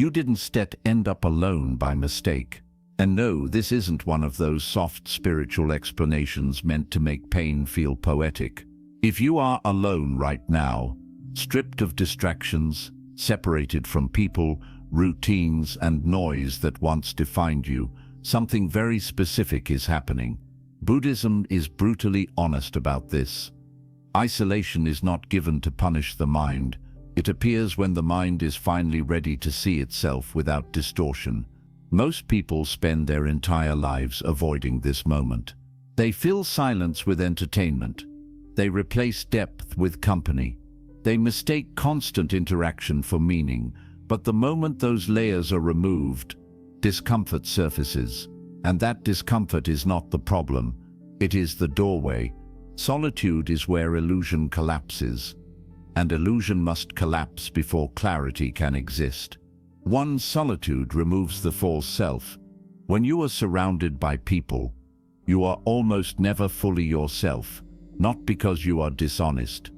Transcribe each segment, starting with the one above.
You didn't end up alone by mistake. And no, this isn't one of those soft spiritual explanations meant to make pain feel poetic. If you are alone right now, stripped of distractions, separated from people, routines, and noise that once defined you, something very specific is happening. Buddhism is brutally honest about this. Isolation is not given to punish the mind. It appears when the mind is finally ready to see itself without distortion. Most people spend their entire lives avoiding this moment. They fill silence with entertainment. They replace depth with company. They mistake constant interaction for meaning, but the moment those layers are removed, discomfort surfaces. And that discomfort is not the problem. It is the doorway. Solitude is where illusion collapses, and illusion must collapse before clarity can exist. Solitude removes the false self. When you are surrounded by people, you are almost never fully yourself, not because you are dishonest,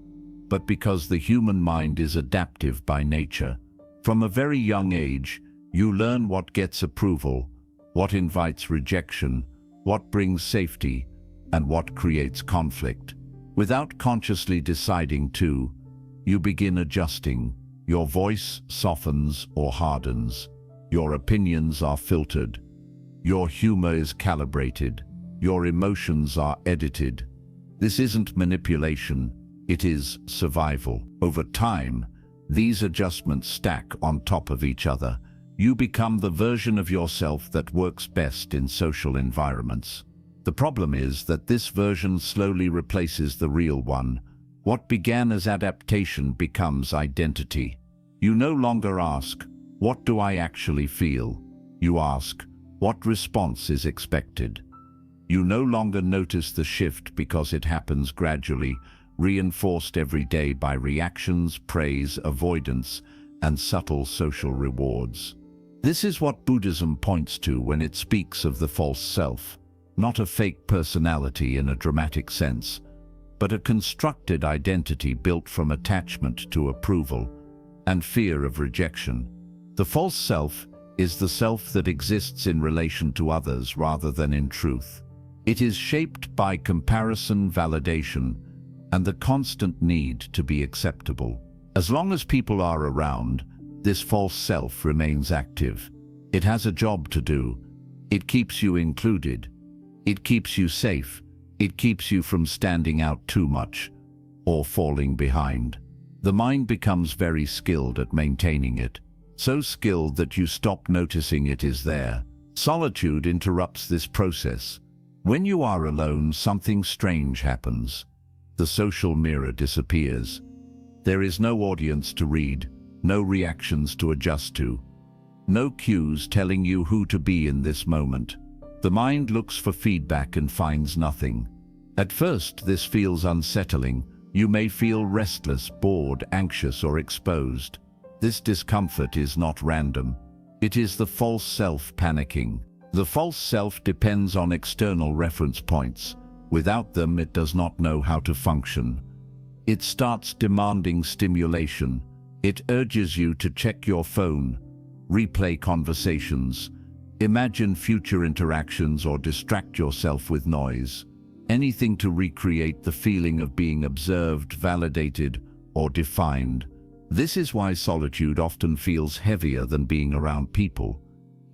but because the human mind is adaptive by nature. From a very young age, you learn what gets approval, what invites rejection, what brings safety, and what creates conflict. Without consciously deciding to, you begin adjusting. Your voice softens or hardens. Your opinions are filtered. Your humor is calibrated. Your emotions are edited. This isn't manipulation, it is survival. Over time, these adjustments stack on top of each other. You become the version of yourself that works best in social environments. The problem is that this version slowly replaces the real one. What began as adaptation becomes identity. You no longer ask, "What do I actually feel?" You ask, "What response is expected?" You no longer notice the shift because it happens gradually, reinforced every day by reactions, praise, avoidance, and subtle social rewards. This is what Buddhism points to when it speaks of the false self. Not a fake personality in a dramatic sense, but a constructed identity built from attachment to approval and fear of rejection. The false self is the self that exists in relation to others rather than in truth. It is shaped by comparison, validation, and the constant need to be acceptable. As long as people are around, this false self remains active. It has a job to do. It keeps you included. It keeps you safe. It keeps you from standing out too much or falling behind. The mind becomes very skilled at maintaining it, so skilled that you stop noticing it is there. Solitude interrupts this process. When you are alone, something strange happens. The social mirror disappears. There is no audience to read, no reactions to adjust to, no cues telling you who to be in this moment. The mind looks for feedback and finds nothing. At first, this feels unsettling. You may feel restless, bored, anxious, or exposed. This discomfort is not random. It is the false self panicking. The false self depends on external reference points. Without them, it does not know how to function. It starts demanding stimulation. It urges you to check your phone, replay conversations, imagine future interactions, or distract yourself with noise. Anything to recreate the feeling of being observed, validated, or defined. This is why solitude often feels heavier than being around people,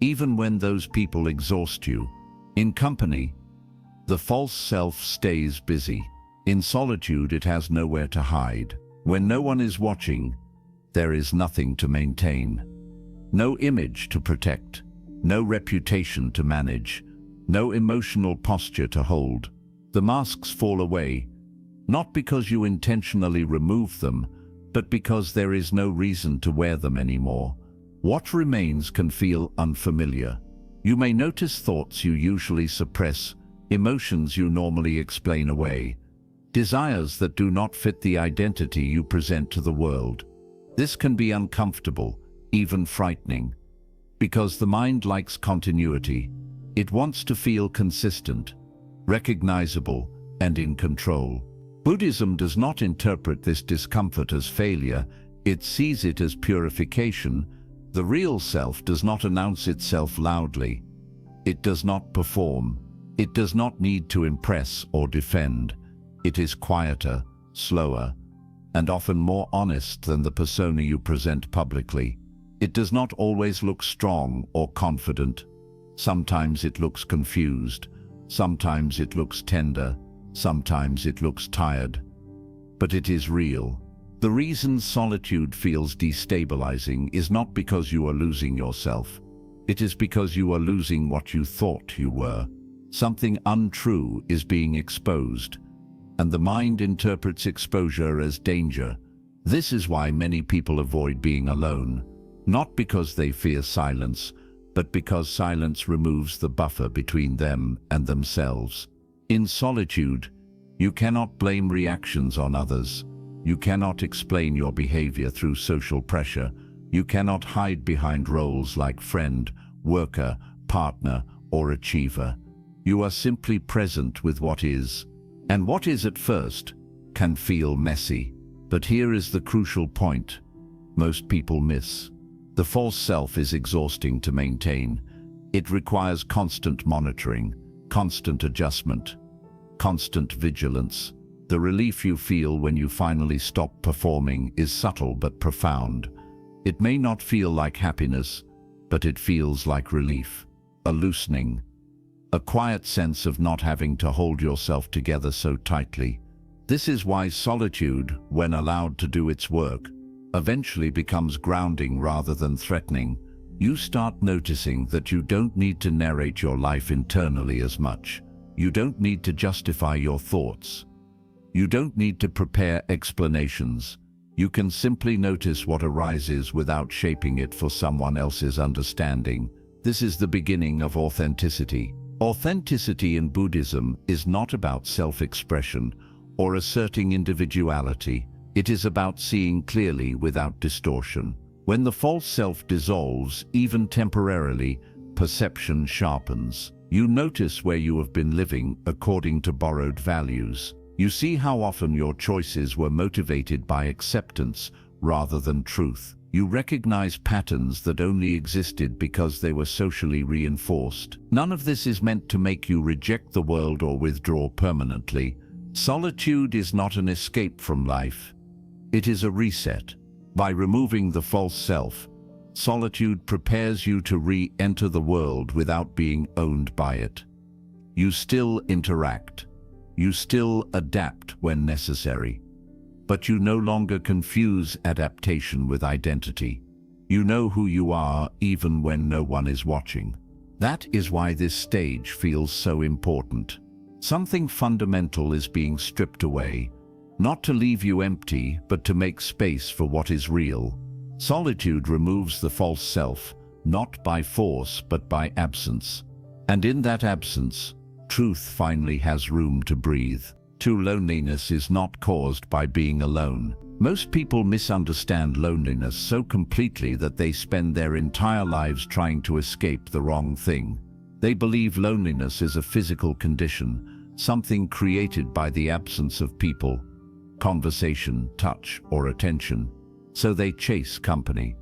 even when those people exhaust you. In company, the false self stays busy. In solitude, it has nowhere to hide. When no one is watching, there is nothing to maintain. No image to protect, no reputation to manage, no emotional posture to hold. The masks fall away, not because you intentionally remove them, but because there is no reason to wear them anymore. What remains can feel unfamiliar. You may notice thoughts you usually suppress, emotions you normally explain away, desires that do not fit the identity you present to the world. This can be uncomfortable, even frightening, because the mind likes continuity. It wants to feel consistent, recognizable, and in control. Buddhism does not interpret this discomfort as failure. It sees it as purification. The real self does not announce itself loudly. It does not perform. It does not need to impress or defend. It is quieter, slower, and often more honest than the persona you present publicly. It does not always look strong or confident. Sometimes it looks confused. Sometimes it looks tender. Sometimes it looks tired. But it is real. The reason solitude feels destabilizing is not because you are losing yourself. It is because you are losing what you thought you were. Something untrue is being exposed, and the mind interprets exposure as danger. This is why many people avoid being alone, not because they fear silence, but because silence removes the buffer between them and themselves. In solitude, you cannot blame reactions on others. You cannot explain your behavior through social pressure. You cannot hide behind roles like friend, worker, partner, or achiever. You are simply present with what is. And what is at first can feel messy. But here is the crucial point most people miss. The false self is exhausting to maintain. It requires constant monitoring, constant adjustment, constant vigilance. The relief you feel when you finally stop performing is subtle but profound. It may not feel like happiness, but it feels like relief, a loosening, a quiet sense of not having to hold yourself together so tightly. This is why solitude, when allowed to do its work, eventually becomes grounding rather than threatening. You start noticing that you don't need to narrate your life internally as much. You don't need to justify your thoughts. You don't need to prepare explanations. You can simply notice what arises without shaping it for someone else's understanding. This is the beginning of authenticity. Authenticity in Buddhism is not about self-expression or asserting individuality. It is about seeing clearly without distortion. When the false self dissolves, even temporarily, perception sharpens. You notice where you have been living according to borrowed values. You see how often your choices were motivated by acceptance rather than truth. You recognize patterns that only existed because they were socially reinforced. None of this is meant to make you reject the world or withdraw permanently. Solitude is not an escape from life. It is a reset. By removing the false self, solitude prepares you to re-enter the world without being owned by it. You still interact. You still adapt when necessary. But you no longer confuse adaptation with identity. You know who you are even when no one is watching. That is why this stage feels so important. Something fundamental is being stripped away, not to leave you empty, but to make space for what is real. Solitude removes the false self, not by force, but by absence. And in that absence, truth finally has room to breathe. True loneliness is not caused by being alone. Most people misunderstand loneliness so completely that they spend their entire lives trying to escape the wrong thing. They believe loneliness is a physical condition, something created by the absence of people, conversation, touch, or attention. So they chase company.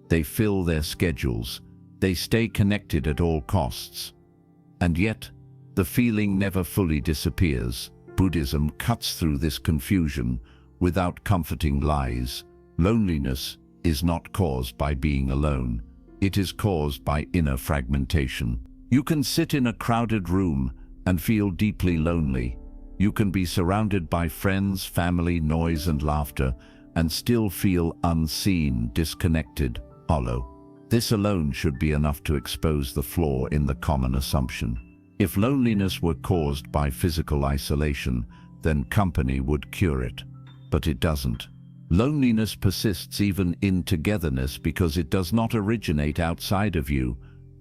They fill their schedules. They stay connected at all costs. And yet, the feeling never fully disappears. Buddhism cuts through this confusion without comforting lies. Loneliness is not caused by being alone. It is caused by inner fragmentation. You can sit in a crowded room and feel deeply lonely. You can be surrounded by friends, family, noise, and laughter, and still feel unseen, disconnected, hollow. This alone should be enough to expose the flaw in the common assumption. If loneliness were caused by physical isolation, then company would cure it. But it doesn't. Loneliness persists even in togetherness because it does not originate outside of you.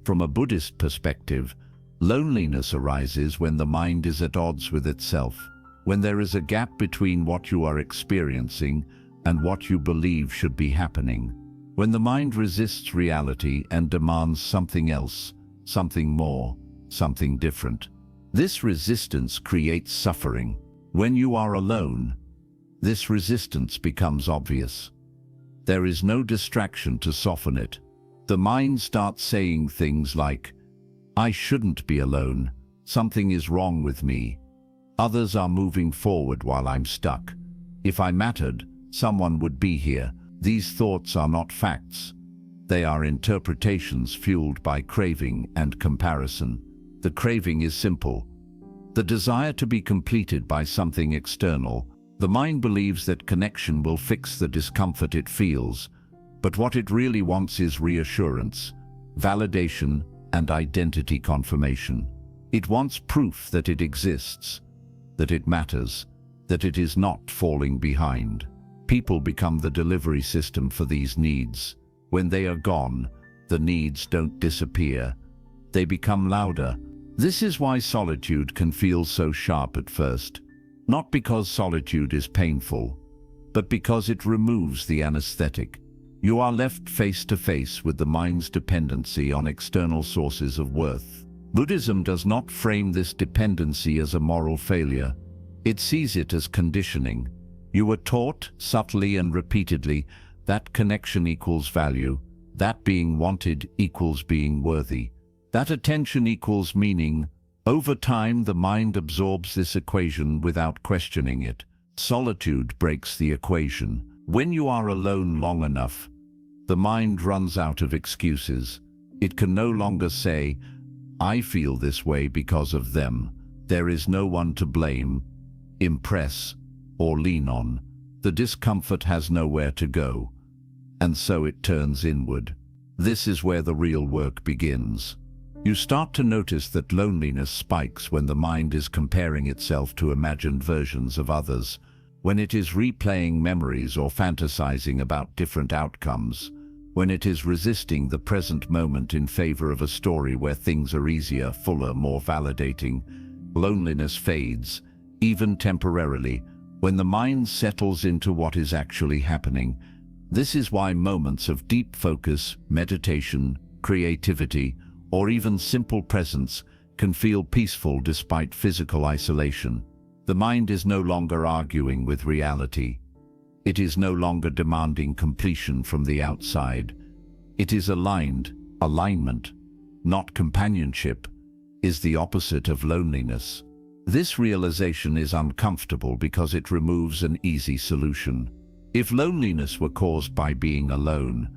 From a Buddhist perspective, loneliness arises when the mind is at odds with itself, when there is a gap between what you are experiencing and what you believe should be happening, when the mind resists reality and demands something else, something more, something different. This resistance creates suffering. When you are alone, this resistance becomes obvious. There is no distraction to soften it. The mind starts saying things like, "I shouldn't be alone. Something is wrong with me. Others are moving forward while I'm stuck. If I mattered, someone would be here." These thoughts are not facts. They are interpretations fueled by craving and comparison. The craving is simple: the desire to be completed by something external. The mind believes that connection will fix the discomfort it feels, but what it really wants is reassurance, validation, and identity confirmation. It wants proof that it exists, that it matters, that it is not falling behind. People become the delivery system for these needs. When they are gone, the needs don't disappear. They become louder. This is why solitude can feel so sharp at first. Not because solitude is painful, but because it removes the anesthetic. You are left face to face with the mind's dependency on external sources of worth. Buddhism does not frame this dependency as a moral failure. It sees it as conditioning. You were taught, subtly and repeatedly, that connection equals value, that being wanted equals being worthy, that attention equals meaning. Over time, the mind absorbs this equation without questioning it. Solitude breaks the equation. When you are alone long enough, the mind runs out of excuses. It can no longer say, "I feel this way because of them." There is no one to blame, impress, or lean on. The discomfort has nowhere to go, and so it turns inward. This is where the real work begins. You start to notice that loneliness spikes when the mind is comparing itself to imagined versions of others, when it is replaying memories or fantasizing about different outcomes, when it is resisting the present moment in favor of a story where things are easier, fuller, more validating. Loneliness fades, even temporarily, when the mind settles into what is actually happening. This is why moments of deep focus, meditation, creativity, or even simple presence can feel peaceful despite physical isolation. The mind is no longer arguing with reality. It is no longer demanding completion from the outside. It is aligned. Alignment, not companionship, is the opposite of loneliness. This realization is uncomfortable because it removes an easy solution. If loneliness were caused by being alone,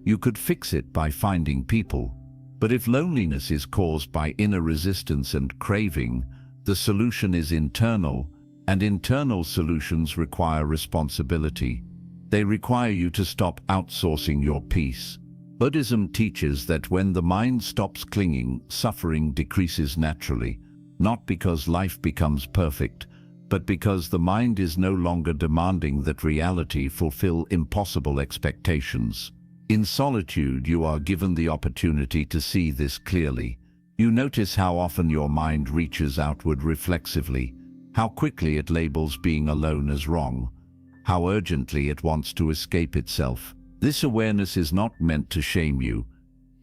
you could fix it by finding people. But if loneliness is caused by inner resistance and craving, the solution is internal, and internal solutions require responsibility. They require you to stop outsourcing your peace. Buddhism teaches that when the mind stops clinging, suffering decreases naturally, not because life becomes perfect, but because the mind is no longer demanding that reality fulfill impossible expectations. In solitude, you are given the opportunity to see this clearly. You notice how often your mind reaches outward reflexively, how quickly it labels being alone as wrong, how urgently it wants to escape itself. This awareness is not meant to shame you.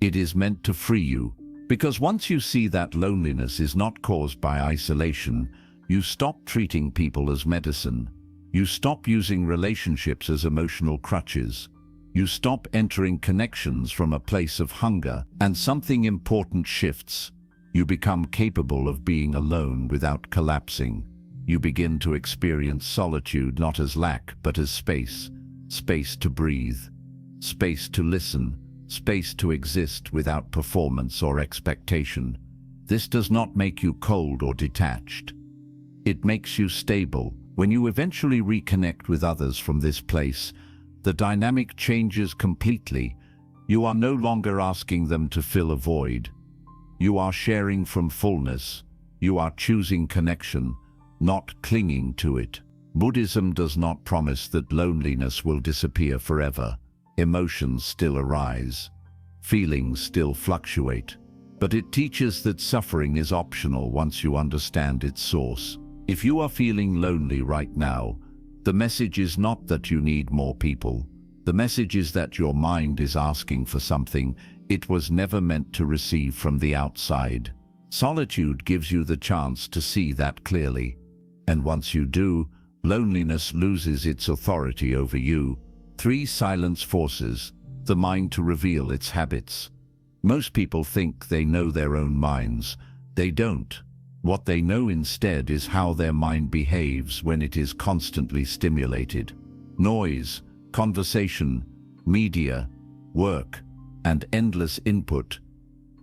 It is meant to free you. Because once you see that loneliness is not caused by isolation, you stop treating people as medicine. You stop using relationships as emotional crutches. You stop entering connections from a place of hunger, and something important shifts. You become capable of being alone without collapsing. You begin to experience solitude not as lack, but as space. Space to breathe. Space to listen. Space to exist without performance or expectation. This does not make you cold or detached. It makes you stable. When you eventually reconnect with others from this place, the dynamic changes completely. You are no longer asking them to fill a void. You are sharing from fullness. You are choosing connection, not clinging to it. Buddhism does not promise that loneliness will disappear forever. Emotions still arise. Feelings still fluctuate. But it teaches that suffering is optional once you understand its source. If you are feeling lonely right now, the message is not that you need more people. The message is that your mind is asking for something it was never meant to receive from the outside. Solitude gives you the chance to see that clearly. And once you do, loneliness loses its authority over you. 3 silence forces. the mind to reveal its habits. Most people think they know their own minds. They don't. What they know instead is how their mind behaves when it is constantly stimulated. Noise, conversation, media, work, and endless input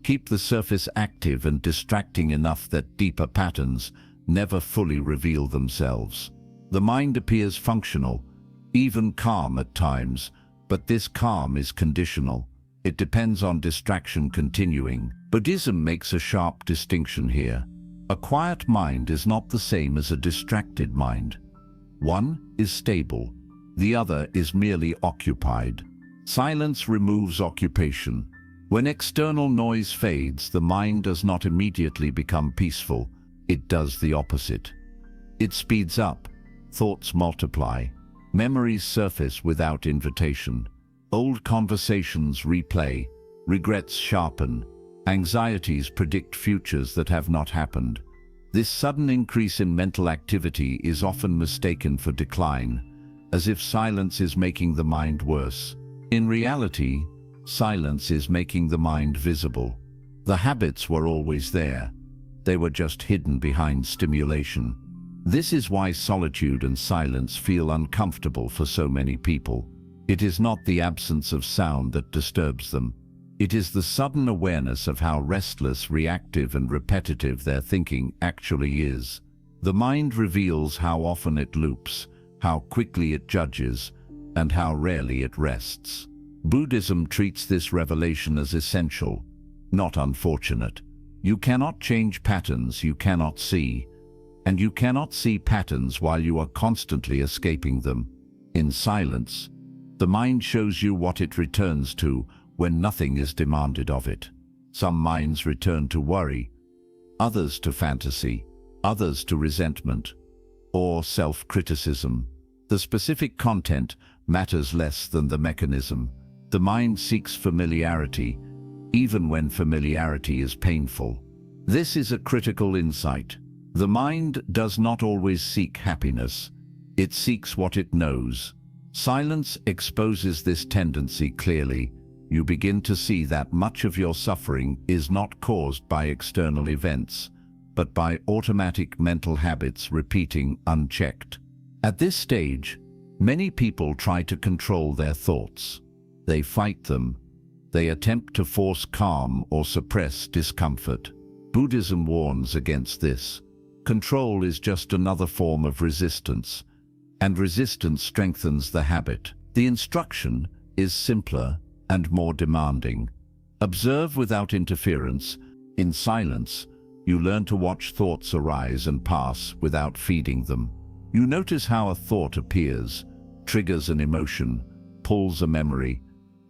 keep the surface active and distracting enough that deeper patterns never fully reveal themselves. The mind appears functional, even calm at times, but this calm is conditional. It depends on distraction continuing. Buddhism makes a sharp distinction here. A quiet mind is not the same as a distracted mind. One is stable, the other is merely occupied. Silence removes occupation. When external noise fades, the mind does not immediately become peaceful. It does the opposite. It speeds up, thoughts multiply, memories surface without invitation. Old conversations replay, regrets sharpen, anxieties predict futures that have not happened. This sudden increase in mental activity is often mistaken for decline, as if silence is making the mind worse. In reality, silence is making the mind visible. The habits were always there. They were just hidden behind stimulation. This is why solitude and silence feel uncomfortable for so many people. It is not the absence of sound that disturbs them. It is the sudden awareness of how restless, reactive, and repetitive their thinking actually is. The mind reveals how often it loops, how quickly it judges, and how rarely it rests. Buddhism treats this revelation as essential, not unfortunate. You cannot change patterns you cannot see, and you cannot see patterns while you are constantly escaping them. In silence, the mind shows you what it returns to when nothing is demanded of it. Some minds return to worry, others to fantasy, others to resentment, or self-criticism. The specific content matters less than the mechanism. The mind seeks familiarity, even when familiarity is painful. This is a critical insight. The mind does not always seek happiness. It seeks what it knows. Silence exposes this tendency clearly. You begin to see that much of your suffering is not caused by external events, but by automatic mental habits repeating unchecked. At this stage, many people try to control their thoughts. They fight them. They attempt to force calm or suppress discomfort. Buddhism warns against this. Control is just another form of resistance, and resistance strengthens the habit. The instruction is simpler and more demanding. Observe without interference. In silence, you learn to watch thoughts arise and pass without feeding them. You notice how a thought appears, triggers an emotion, pulls a memory,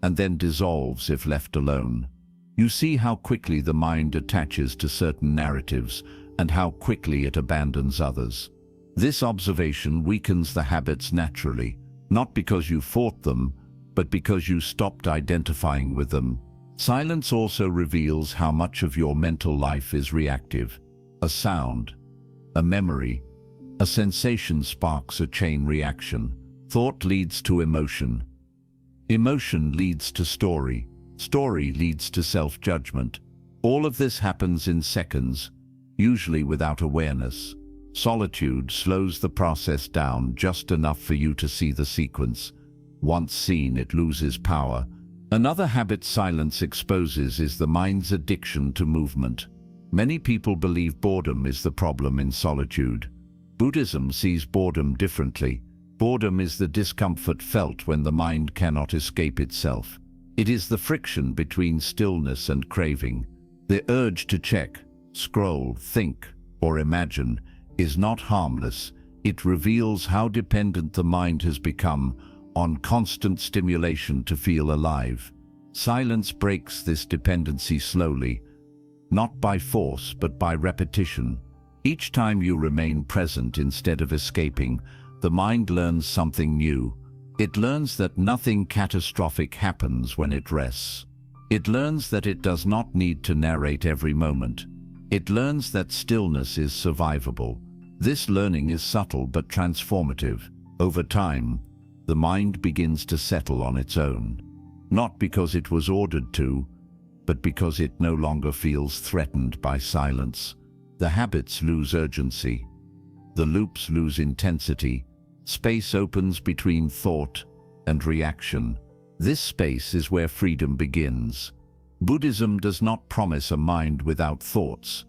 and then dissolves if left alone. You see how quickly the mind attaches to certain narratives and how quickly it abandons others. This observation weakens the habits naturally, not because you fought them, but because you stopped identifying with them. Silence also reveals how much of your mental life is reactive. A sound, a memory, a sensation sparks a chain reaction. Thought leads to emotion. Emotion leads to story. Story leads to self-judgment. All of this happens in seconds, usually without awareness. Solitude slows the process down just enough for you to see the sequence. Once seen, it loses power. Another habit silence exposes is the mind's addiction to movement. Many people believe boredom is the problem in solitude. Buddhism sees boredom differently. Boredom is the discomfort felt when the mind cannot escape itself. It is the friction between stillness and craving. The urge to check, scroll, think, or imagine is not harmless. It reveals how dependent the mind has become on constant stimulation to feel alive. Silence breaks this dependency slowly, not by force but by repetition. Each time you remain present instead of escaping, the mind learns something new. It learns that nothing catastrophic happens when it rests. It learns that it does not need to narrate every moment. It learns that stillness is survivable. This learning is subtle but transformative. Over time, the mind begins to settle on its own. not because it was ordered to, but because it no longer feels threatened by silence. The habits lose urgency. The loops lose intensity. Space opens between thought and reaction. This space is where freedom begins. Buddhism does not promise a mind without thoughts.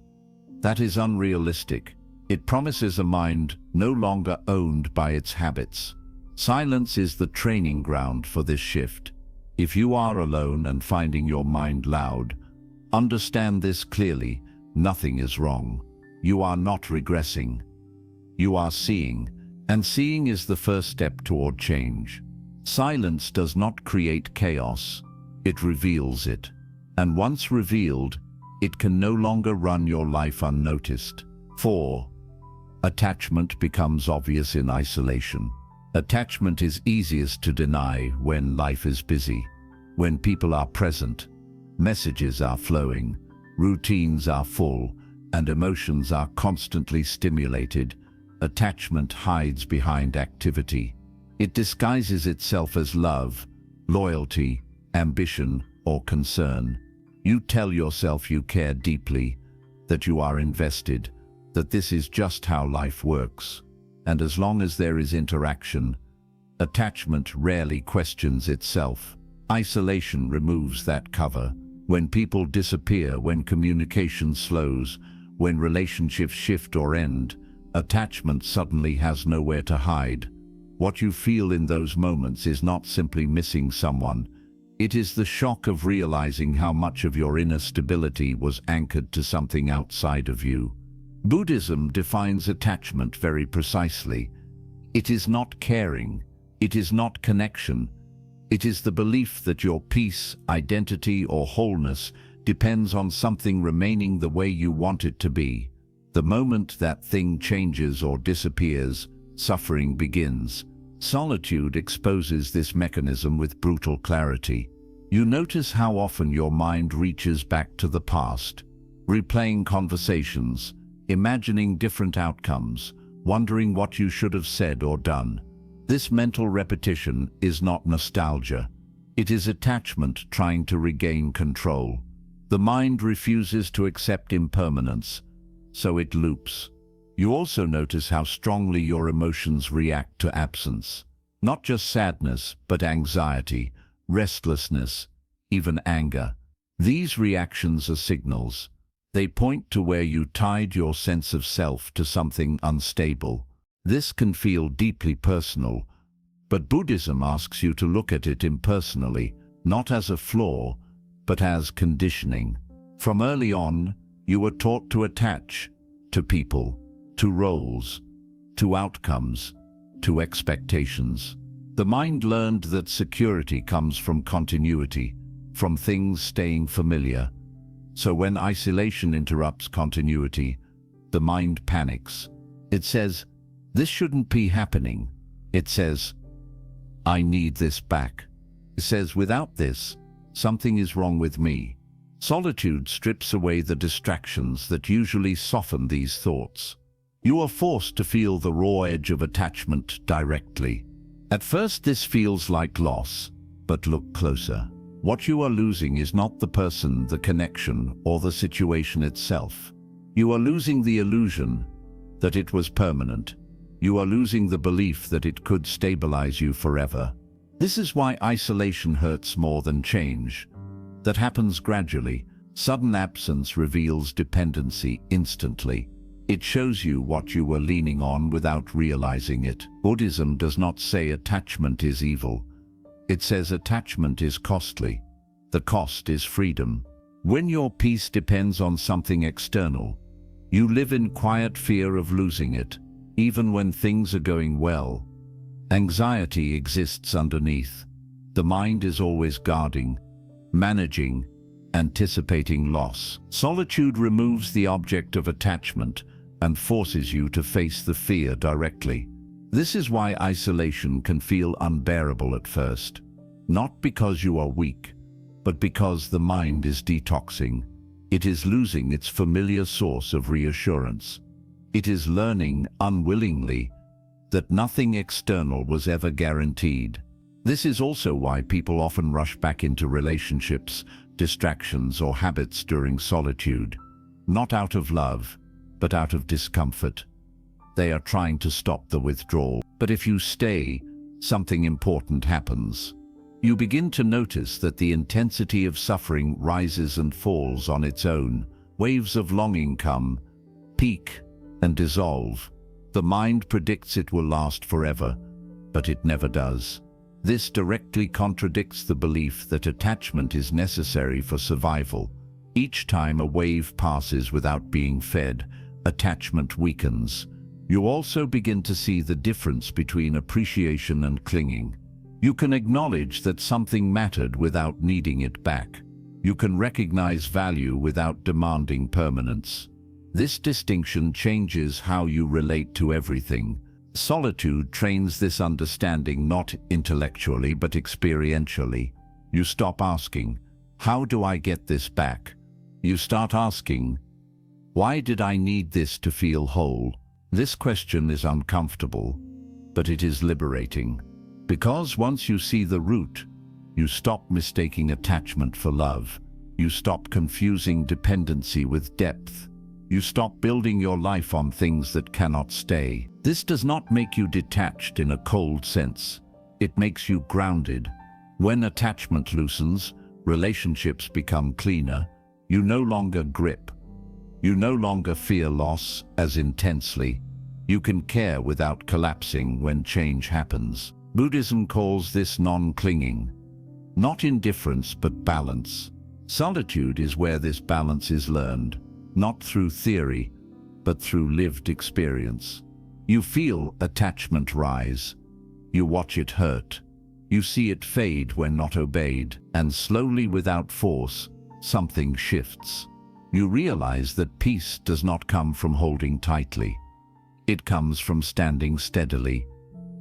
That is unrealistic. It promises a mind no longer owned by its habits. Silence is the training ground for this shift. If you are alone and finding your mind loud, understand this clearly: nothing is wrong. You are not regressing. You are seeing, and seeing is the first step toward change. Silence does not create chaos, it reveals it. And once revealed, it can no longer run your life unnoticed. 4. Attachment becomes obvious in isolation. Attachment is easiest to deny when life is busy. When people are present, messages are flowing, routines are full, and emotions are constantly stimulated. Attachment hides behind activity. It disguises itself as love, loyalty, ambition, or concern. You tell yourself you care deeply, that you are invested, that this is just how life works. And as long as there is interaction, attachment rarely questions itself. Isolation removes that cover. When people disappear, when communication slows, when relationships shift or end, attachment suddenly has nowhere to hide. What you feel in those moments is not simply missing someone. It is the shock of realizing how much of your inner stability was anchored to something outside of you. Buddhism defines attachment very precisely. It is not caring. It is not connection. It is the belief that your peace, identity, or wholeness depends on something remaining the way you want it to be. The moment that thing changes or disappears, suffering begins. Solitude exposes this mechanism with brutal clarity. You notice how often your mind reaches back to the past, replaying conversations, imagining different outcomes, wondering what you should have said or done. This mental repetition is not nostalgia. It is attachment trying to regain control. The mind refuses to accept impermanence, so it loops. You also notice how strongly your emotions react to absence. Not just sadness, but anxiety, restlessness, even anger. These reactions are signals. They point to where you tied your sense of self to something unstable. This can feel deeply personal, but Buddhism asks you to look at it impersonally, not as a flaw, but as conditioning. From early on, you were taught to attach to people, to roles, to outcomes, to expectations. The mind learned that security comes from continuity, from things staying familiar. So when isolation interrupts continuity, the mind panics. It says, "This shouldn't be happening." It says, "I need this back." It says, "Without this, something is wrong with me." Solitude strips away the distractions that usually soften these thoughts. You are forced to feel the raw edge of attachment directly. At first this feels like loss, but look closer. What you are losing is not the person, the connection, or the situation itself. You are losing the illusion that it was permanent. You are losing the belief that it could stabilize you forever. This is why isolation hurts more than change. That happens gradually. Sudden absence reveals dependency instantly. It shows you what you were leaning on without realizing it. Buddhism does not say attachment is evil. It says attachment is costly. The cost is freedom. When your peace depends on something external, you live in quiet fear of losing it, even when things are going well. Anxiety exists underneath. The mind is always guarding, managing, anticipating loss. Solitude removes the object of attachment and forces you to face the fear directly. This is why isolation can feel unbearable at first. Not because you are weak, but because the mind is detoxing. It is losing its familiar source of reassurance. It is learning, unwillingly, that nothing external was ever guaranteed. This is also why people often rush back into relationships, distractions, or habits during solitude. Not out of love, but out of discomfort. They are trying to stop the withdrawal. But if you stay, something important happens. You begin to notice that the intensity of suffering rises and falls on its own. Waves of longing come, peak, and dissolve. The mind predicts it will last forever, but it never does. This directly contradicts the belief that attachment is necessary for survival. Each time a wave passes without being fed, attachment weakens. You also begin to see the difference between appreciation and clinging. You can acknowledge that something mattered without needing it back. You can recognize value without demanding permanence. This distinction changes how you relate to everything. Solitude trains this understanding not intellectually but experientially. You stop asking, "How do I get this back?" You start asking, "Why did I need this to feel whole?" This question is uncomfortable, but it is liberating. Because once you see the root, you stop mistaking attachment for love. You stop confusing dependency with depth. You stop building your life on things that cannot stay. This does not make you detached in a cold sense. It makes you grounded. When attachment loosens, relationships become cleaner. You no longer grip. You no longer fear loss as intensely. You can care without collapsing when change happens. Buddhism calls this non-clinging. Not indifference, but balance. Solitude is where this balance is learned, not through theory, but through lived experience. You feel attachment rise. You watch it hurt. You see it fade when not obeyed, and slowly, without force, something shifts. You realize that peace does not come from holding tightly. It comes from standing steadily,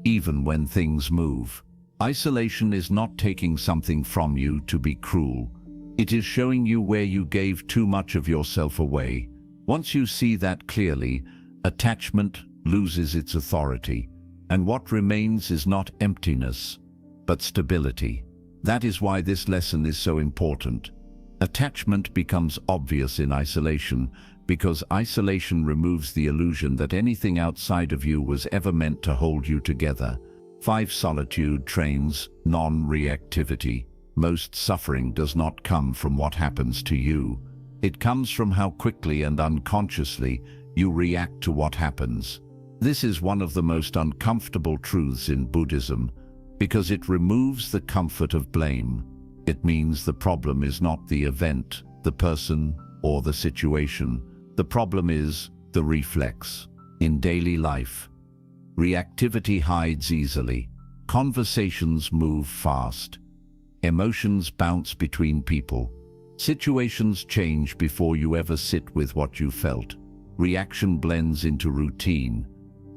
even when things move. Isolation is not taking something from you to be cruel. It is showing you where you gave too much of yourself away. Once you see that clearly, attachment loses its authority, and what remains is not emptiness, but stability. That is why this lesson is so important. Attachment becomes obvious in isolation, because isolation removes the illusion that anything outside of you was ever meant to hold you together. 5. Solitude trains non-reactivity. Most suffering does not come from what happens to you. It comes from how quickly and unconsciously you react to what happens. This is one of the most uncomfortable truths in Buddhism, because it removes the comfort of blame. It means the problem is not the event, the person, or the situation. The problem is the reflex. In daily life, reactivity hides easily. Conversations move fast. Emotions bounce between people. Situations change before you ever sit with what you felt. Reaction blends into routine,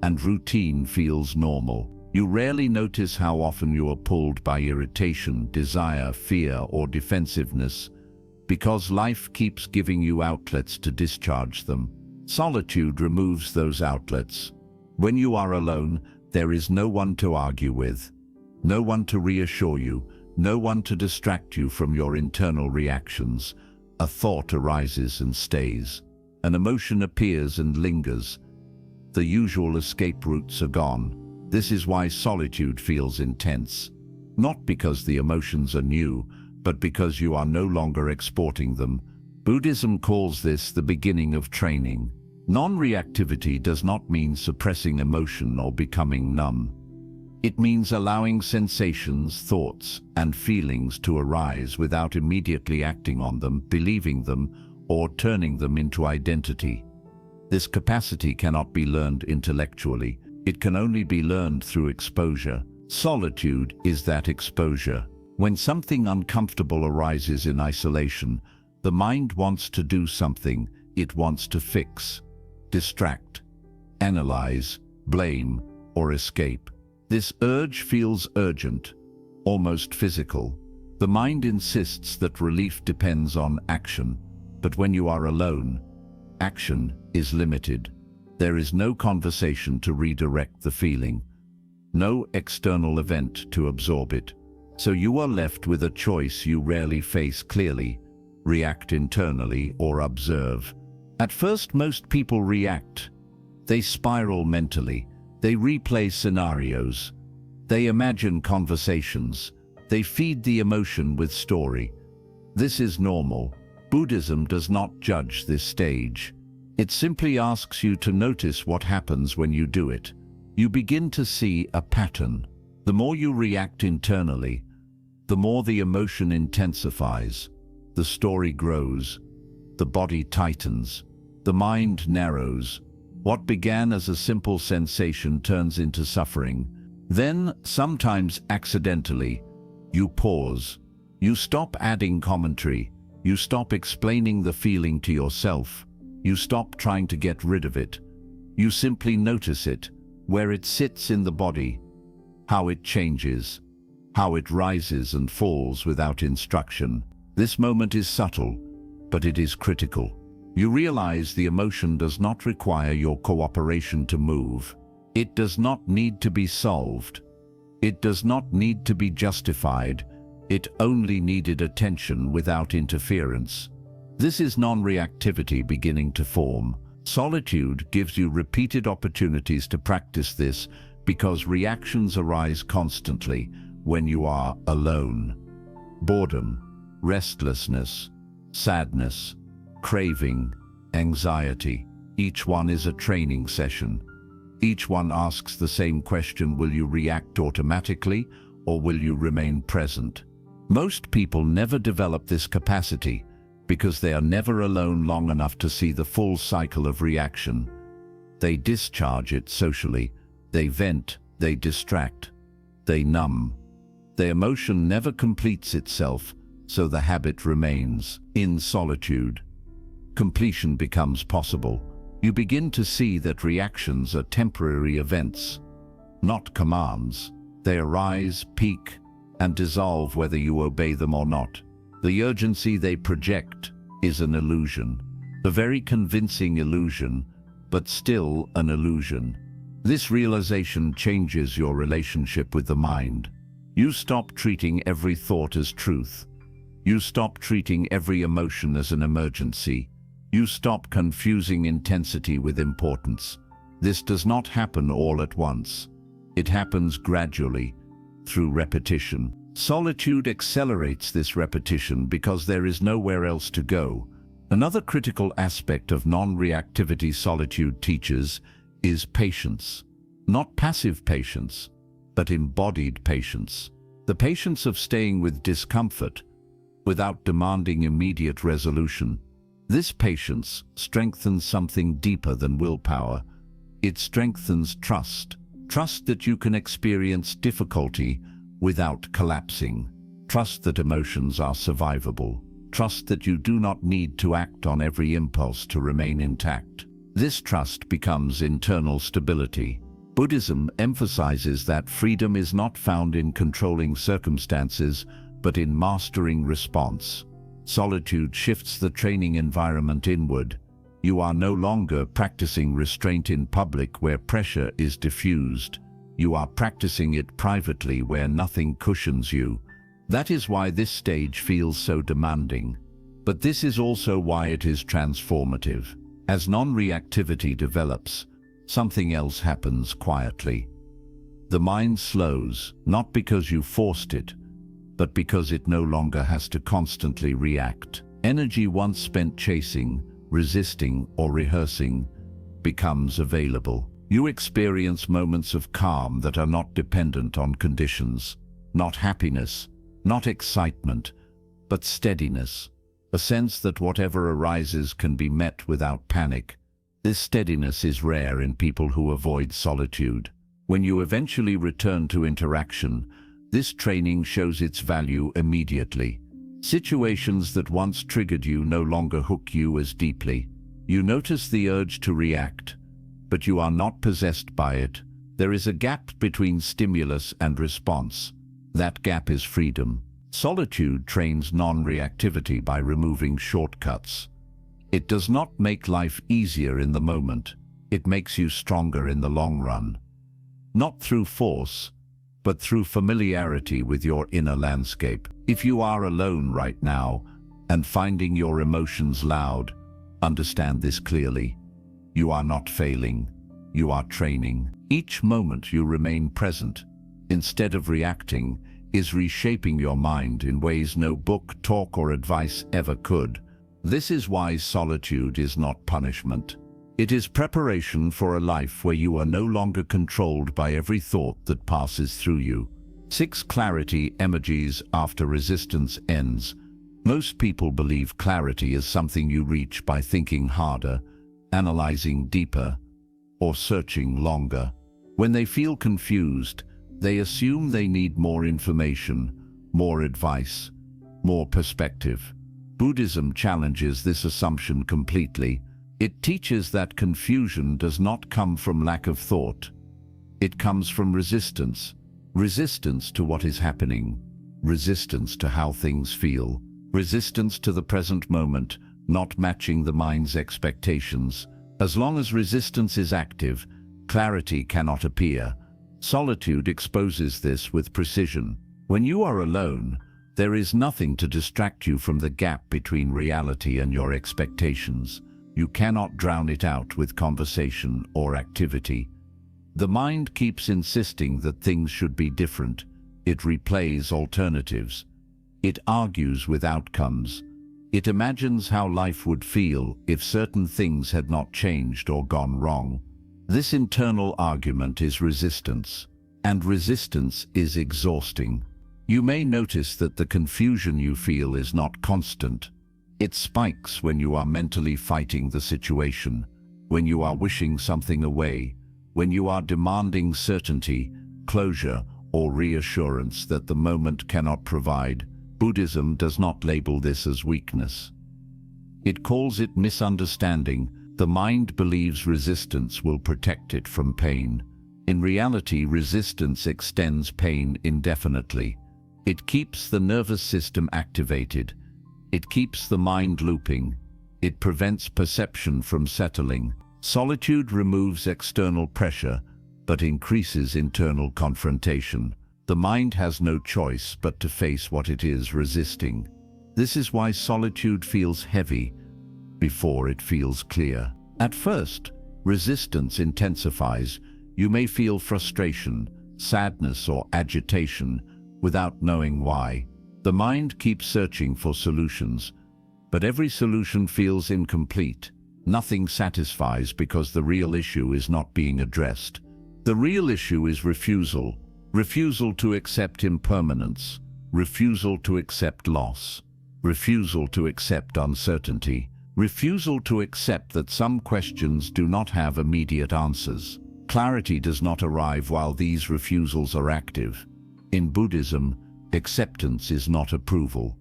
and routine feels normal. You rarely notice how often you are pulled by irritation, desire, fear, or defensiveness, because life keeps giving you outlets to discharge them. Solitude removes those outlets. When you are alone, there is no one to argue with, no one to reassure you, no one to distract you from your internal reactions. A thought arises and stays. An emotion appears and lingers. The usual escape routes are gone. This is why solitude feels intense. Not because the emotions are new, but because you are no longer exporting them. Buddhism calls this the beginning of training. Non-reactivity does not mean suppressing emotion or becoming numb. It means allowing sensations, thoughts, and feelings to arise without immediately acting on them, believing them, or turning them into identity. This capacity cannot be learned intellectually. It can only be learned through exposure. Solitude is that exposure. When something uncomfortable arises in isolation, the mind wants to do something. It wants to fix, distract, analyze, blame, or escape. This urge feels urgent, almost physical. The mind insists that relief depends on action, but when you are alone, action is limited. There is no conversation to redirect the feeling, no external event to absorb it. So you are left with a choice you rarely face clearly: react internally or observe. At first, most people react. They spiral mentally. They replay scenarios. They imagine conversations. They feed the emotion with story. This is normal. Buddhism does not judge this stage. It simply asks you to notice what happens when you do it. You begin to see a pattern. The more you react internally, the more the emotion intensifies. The story grows. The body tightens. The mind narrows. What began as a simple sensation turns into suffering. Then, sometimes accidentally, you pause. You stop adding commentary. You stop explaining the feeling to yourself. You stop trying to get rid of it. You simply notice it, where it sits in the body, how it changes, how it rises and falls without instruction. This moment is subtle, but it is critical. You realize the emotion does not require your cooperation to move. It does not need to be solved. It does not need to be justified. It only needed attention without interference. This is non-reactivity beginning to form. Solitude gives you repeated opportunities to practice this because reactions arise constantly when you are alone. Boredom, restlessness, sadness, craving, anxiety. Each one is a training session. Each one asks the same question: will you react automatically or will you remain present? Most people never develop this capacity because they are never alone long enough to see the full cycle of reaction. They discharge it socially. They vent, they distract, they numb. The emotion never completes itself, so the habit remains. In solitude, completion becomes possible. You begin to see that reactions are temporary events, not commands. They arise, peak, and dissolve whether you obey them or not. The urgency they project is an illusion, a very convincing illusion, but still an illusion. This realization changes your relationship with the mind. You stop treating every thought as truth. You stop treating every emotion as an emergency. You stop confusing intensity with importance. This does not happen all at once. It happens gradually, through repetition. Solitude accelerates this repetition because there is nowhere else to go. Another critical aspect of non-reactivity solitude teaches is patience. Not passive patience, but embodied patience. The patience of staying with discomfort without demanding immediate resolution. This patience strengthens something deeper than willpower. It strengthens trust. Trust that you can experience difficulty without collapsing. Trust that emotions are survivable. Trust that you do not need to act on every impulse to remain intact. This trust becomes internal stability. Buddhism emphasizes that freedom is not found in controlling circumstances, but in mastering response. Solitude shifts the training environment inward. You are no longer practicing restraint in public where pressure is diffused. You are practicing it privately where nothing cushions you. That is why this stage feels so demanding. But this is also why it is transformative. As non-reactivity develops, something else happens quietly. The mind slows, not because you forced it, but because it no longer has to constantly react. Energy once spent chasing, resisting, or rehearsing becomes available. You experience moments of calm that are not dependent on conditions, not happiness, not excitement, but steadiness, a sense that whatever arises can be met without panic. This steadiness is rare in people who avoid solitude. When you eventually return to interaction, this training shows its value immediately. Situations that once triggered you no longer hook you as deeply. You notice the urge to react, but you are not possessed by it. There is a gap between stimulus and response. That gap is freedom. Solitude trains non-reactivity by removing shortcuts. It does not make life easier in the moment. It makes you stronger in the long run. not through force, but through familiarity with your inner landscape. If you are alone right now and finding your emotions loud, understand this clearly. You are not failing, you are training. Each moment you remain present, instead of reacting, is reshaping your mind in ways no book, talk, or advice ever could. This is why solitude is not punishment. It is preparation for a life where you are no longer controlled by every thought that passes through you. 6. Clarity emerges after resistance ends. Most people believe clarity is something you reach by thinking harder, analyzing deeper, or searching longer. When they feel confused, they assume they need more information, more advice, more perspective. Buddhism challenges this assumption completely. It teaches that confusion does not come from lack of thought. It comes from resistance. Resistance to what is happening. Resistance to how things feel. Resistance to the present moment, not matching the mind's expectations. As long as resistance is active, clarity cannot appear. Solitude exposes this with precision. When you are alone, there is nothing to distract you from the gap between reality and your expectations. You cannot drown it out with conversation or activity. The mind keeps insisting that things should be different. It replays alternatives. It argues with outcomes. It imagines how life would feel if certain things had not changed or gone wrong. This internal argument is resistance, and resistance is exhausting. You may notice that the confusion you feel is not constant. It spikes when you are mentally fighting the situation, when you are wishing something away, when you are demanding certainty, closure, or reassurance that the moment cannot provide. Buddhism does not label this as weakness. It calls it misunderstanding. The mind believes resistance will protect it from pain. In reality, resistance extends pain indefinitely. It keeps the nervous system activated. It keeps the mind looping. It prevents perception from settling. Solitude removes external pressure, but increases internal confrontation. The mind has no choice but to face what it is resisting. This is why solitude feels heavy before it feels clear. At first, resistance intensifies. You may feel frustration, sadness, or agitation without knowing why. The mind keeps searching for solutions, but every solution feels incomplete. Nothing satisfies because the real issue is not being addressed. The real issue is refusal. Refusal to accept impermanence. Refusal to accept loss. Refusal to accept uncertainty. Refusal to accept that some questions do not have immediate answers. Clarity does not arrive while these refusals are active. In Buddhism, acceptance is not approval.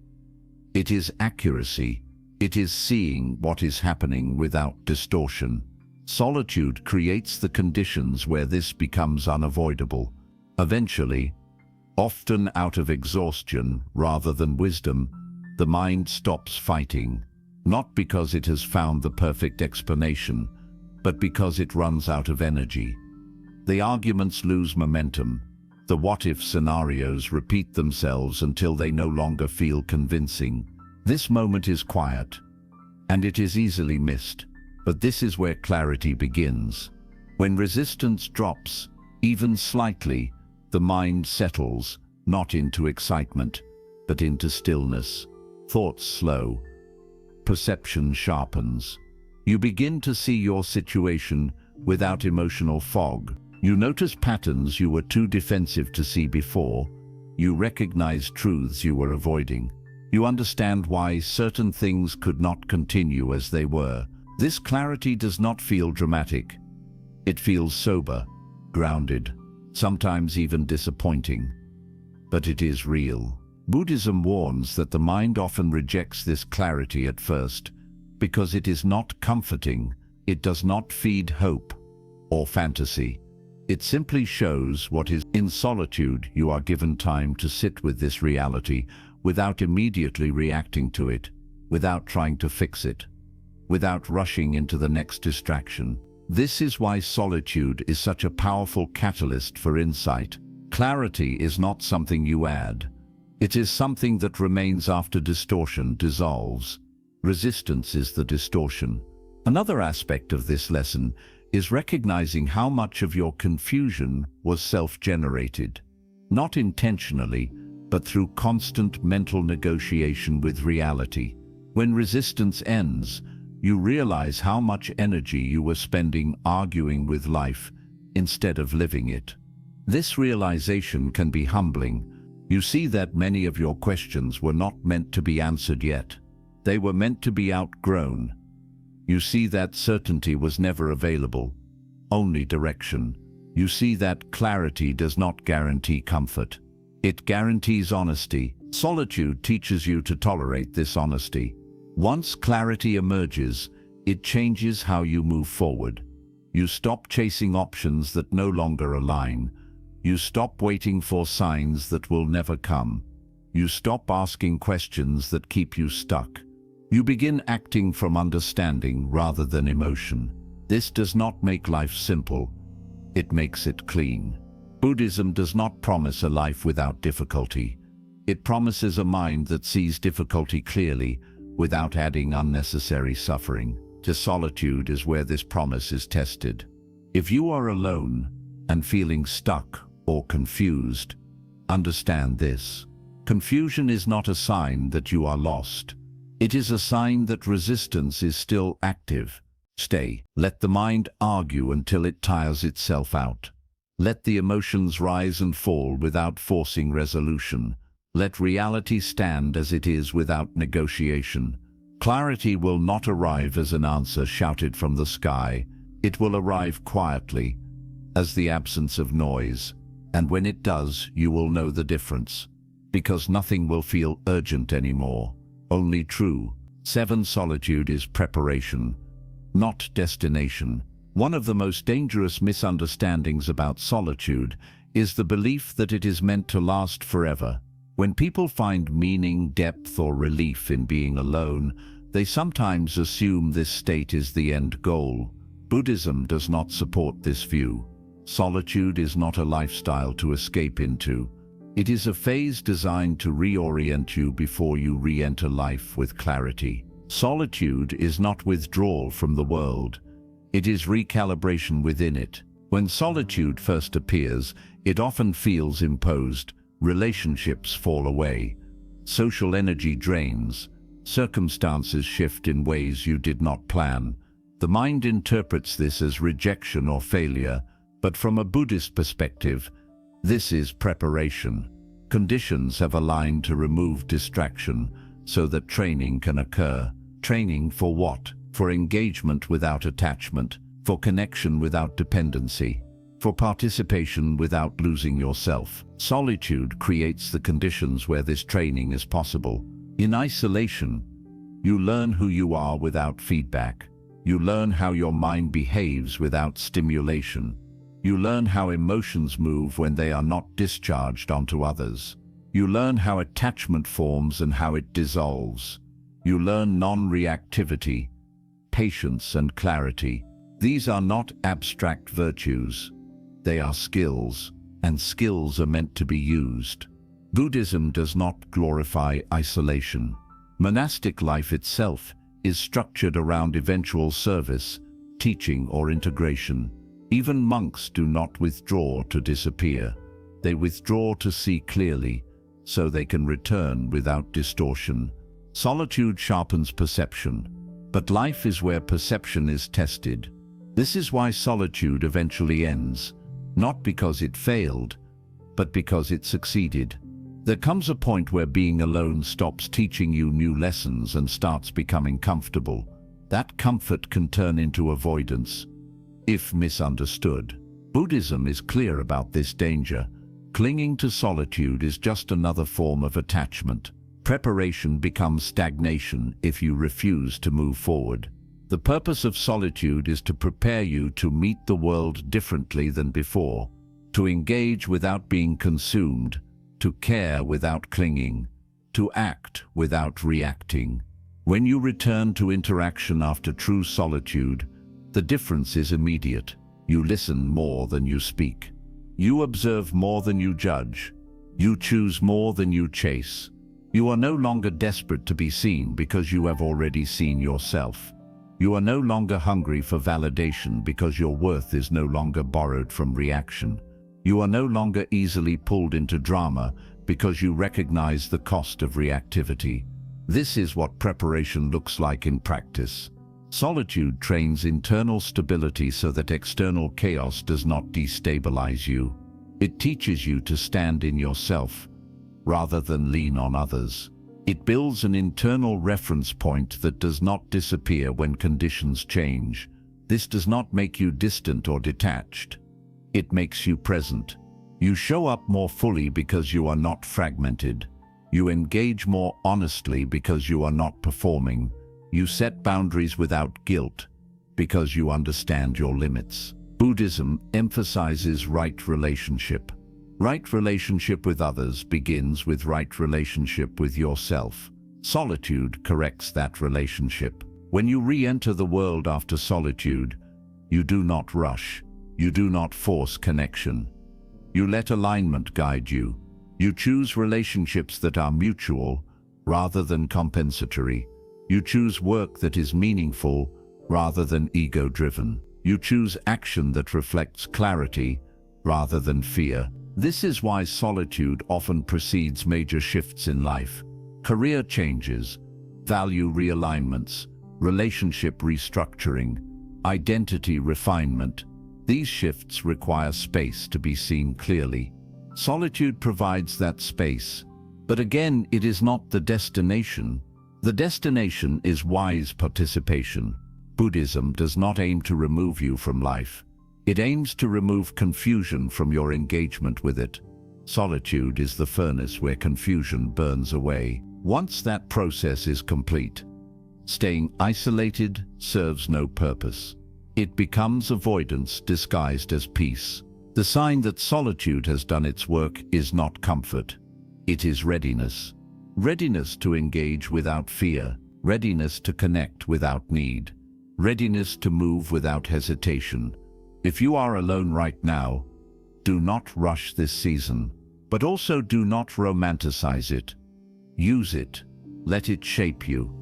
It is accuracy. It is seeing what is happening without distortion. Solitude creates the conditions where this becomes unavoidable. Eventually, often out of exhaustion rather than wisdom, the mind stops fighting, not because it has found the perfect explanation, but because it runs out of energy. The arguments lose momentum. The what-if scenarios repeat themselves until they no longer feel convincing. This moment is quiet, and it is easily missed. But this is where clarity begins. When resistance drops, even slightly, the mind settles, not into excitement, but into stillness. Thoughts slow. Perception sharpens. You begin to see your situation without emotional fog. You notice patterns you were too defensive to see before. You recognize truths you were avoiding. You understand why certain things could not continue as they were. This clarity does not feel dramatic. It feels sober, grounded, sometimes even disappointing. But it is real. Buddhism warns that the mind often rejects this clarity at first because it is not comforting. It does not feed hope or fantasy. It simply shows what is. In solitude, you are given time to sit with this reality without immediately reacting to it, without trying to fix it, without rushing into the next distraction. This is why solitude is such a powerful catalyst for insight. Clarity is not something you add. It is something that remains after distortion dissolves. Resistance is the distortion. Another aspect of this lesson is recognizing how much of your confusion was self-generated. Not intentionally, but through constant mental negotiation with reality. When resistance ends, you realize how much energy you were spending arguing with life instead of living it. This realization can be humbling. You see that many of your questions were not meant to be answered yet. They were meant to be outgrown. You see that certainty was never available, only direction. You see that clarity does not guarantee comfort. It guarantees honesty. Solitude teaches you to tolerate this honesty. Once clarity emerges, it changes how you move forward. You stop chasing options that no longer align. You stop waiting for signs that will never come. You stop asking questions that keep you stuck. You begin acting from understanding rather than emotion. This does not make life simple. It makes it clean. Buddhism does not promise a life without difficulty. It promises a mind that sees difficulty clearly, without adding unnecessary suffering. To solitude is where this promise is tested. If you are alone and feeling stuck or confused, understand this. Confusion is not a sign that you are lost. It is a sign that resistance is still active. Stay. Let the mind argue until it tires itself out. Let the emotions rise and fall without forcing resolution. Let reality stand as it is without negotiation. Clarity will not arrive as an answer shouted from the sky. It will arrive quietly, as the absence of noise. And when it does, you will know the difference. Because nothing will feel urgent anymore, only true. 7. Solitude is preparation, not destination. One of the most dangerous misunderstandings about solitude is the belief that it is meant to last forever. When people find meaning, depth, or relief in being alone, they sometimes assume this state is the end goal. Buddhism does not support this view. Solitude is not a lifestyle to escape into. It is a phase designed to reorient you before you re-enter life with clarity. Solitude is not withdrawal from the world. It is recalibration within it. When solitude first appears, it often feels imposed. Relationships fall away. Social energy drains. Circumstances shift in ways you did not plan. The mind interprets this as rejection or failure, but from a Buddhist perspective, this is preparation. Conditions have aligned to remove distraction so that training can occur. Training for what? For engagement without attachment, for connection without dependency, for participation without losing yourself. Solitude creates the conditions where this training is possible. In isolation, you learn who you are without feedback. You learn how your mind behaves without stimulation. You learn how emotions move when they are not discharged onto others. You learn how attachment forms and how it dissolves. You learn non-reactivity, patience, and clarity. These are not abstract virtues. They are skills, and skills are meant to be used. Buddhism does not glorify isolation. Monastic life itself is structured around eventual service, teaching, or integration. Even monks do not withdraw to disappear. They withdraw to see clearly, so they can return without distortion. Solitude sharpens perception, but life is where perception is tested. This is why solitude eventually ends, not because it failed, but because it succeeded. There comes a point where being alone stops teaching you new lessons and starts becoming comfortable. That comfort can turn into avoidance, if misunderstood. Buddhism is clear about this danger. Clinging to solitude is just another form of attachment. Preparation becomes stagnation if you refuse to move forward. The purpose of solitude is to prepare you to meet the world differently than before, to engage without being consumed, to care without clinging, to act without reacting. When you return to interaction after true solitude, The difference is immediate. You listen more than you speak. You observe more than you judge. You choose more than you chase. You are no longer desperate to be seen because you have already seen yourself. You are no longer hungry for validation because your worth is no longer borrowed from reaction. You are no longer easily pulled into drama because you recognize the cost of reactivity. This is what preparation looks like in practice. Solitude trains internal stability so that external chaos does not destabilize you. It teaches you to stand in yourself rather than lean on others. It builds an internal reference point that does not disappear when conditions change. This does not make you distant or detached. It makes you present. You show up more fully because you are not fragmented. You engage more honestly because you are not performing. You set boundaries without guilt because you understand your limits. Buddhism emphasizes right relationship. Right relationship with others begins with right relationship with yourself. Solitude corrects that relationship. When you re-enter the world after solitude, you do not rush. You do not force connection. You let alignment guide you. You choose relationships that are mutual rather than compensatory. You choose work that is meaningful rather than ego-driven. You choose action that reflects clarity rather than fear. This is why solitude often precedes major shifts in life. Career changes, value realignments, relationship restructuring, identity refinement. These shifts require space to be seen clearly. Solitude provides that space. But again, it is not the destination. The destination is wise participation. Buddhism does not aim to remove you from life. It aims to remove confusion from your engagement with it. Solitude is the furnace where confusion burns away. Once that process is complete, staying isolated serves no purpose. It becomes avoidance disguised as peace. The sign that solitude has done its work is not comfort. It is readiness. Readiness to engage without fear. Readiness to connect without need. Readiness to move without hesitation. If you are alone right now, do not rush this season, but also do not romanticize it. Use it. Let it shape you.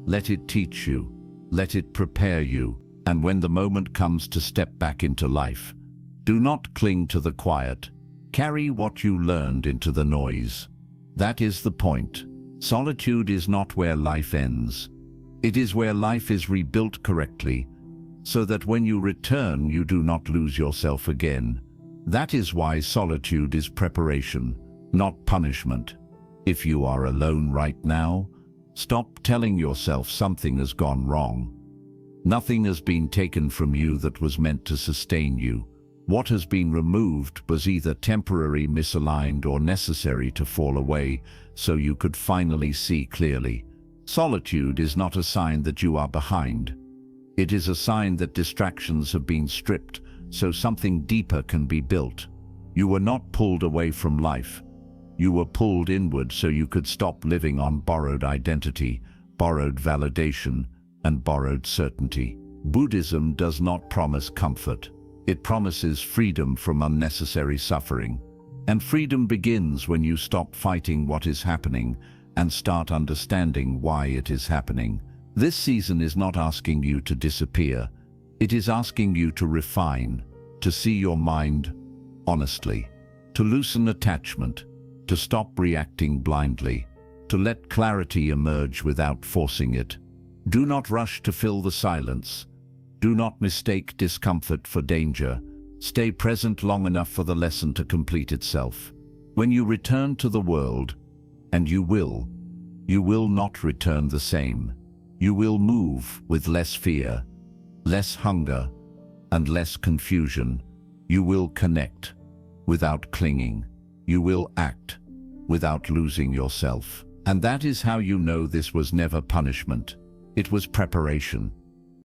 Let it teach you. Let it prepare you. And when the moment comes to step back into life, do not cling to the quiet. Carry what you learned into the noise. That is the point. Solitude is not where life ends. It is where life is rebuilt correctly, so that when you return, you do not lose yourself again. That is why solitude is preparation, not punishment. If you are alone right now, stop telling yourself something has gone wrong. Nothing has been taken from you that was meant to sustain you. What has been removed was either temporary, misaligned, or necessary to fall away so you could finally see clearly. Solitude is not a sign that you are behind. It is a sign that distractions have been stripped so something deeper can be built. You were not pulled away from life. You were pulled inward so you could stop living on borrowed identity, borrowed validation, and borrowed certainty. Buddhism does not promise comfort. It promises freedom from unnecessary suffering. And freedom begins when you stop fighting what is happening and start understanding why it is happening. This season is not asking you to disappear. It is asking you to refine, to see your mind honestly, to loosen attachment, to stop reacting blindly, to let clarity emerge without forcing it. Do not rush to fill the silence. Do not mistake discomfort for danger. Stay present long enough for the lesson to complete itself. When you return to the world, and you will not return the same. You will move with less fear, less hunger, and less confusion. You will connect without clinging. You will act without losing yourself. And that is how you know this was never punishment. It was preparation.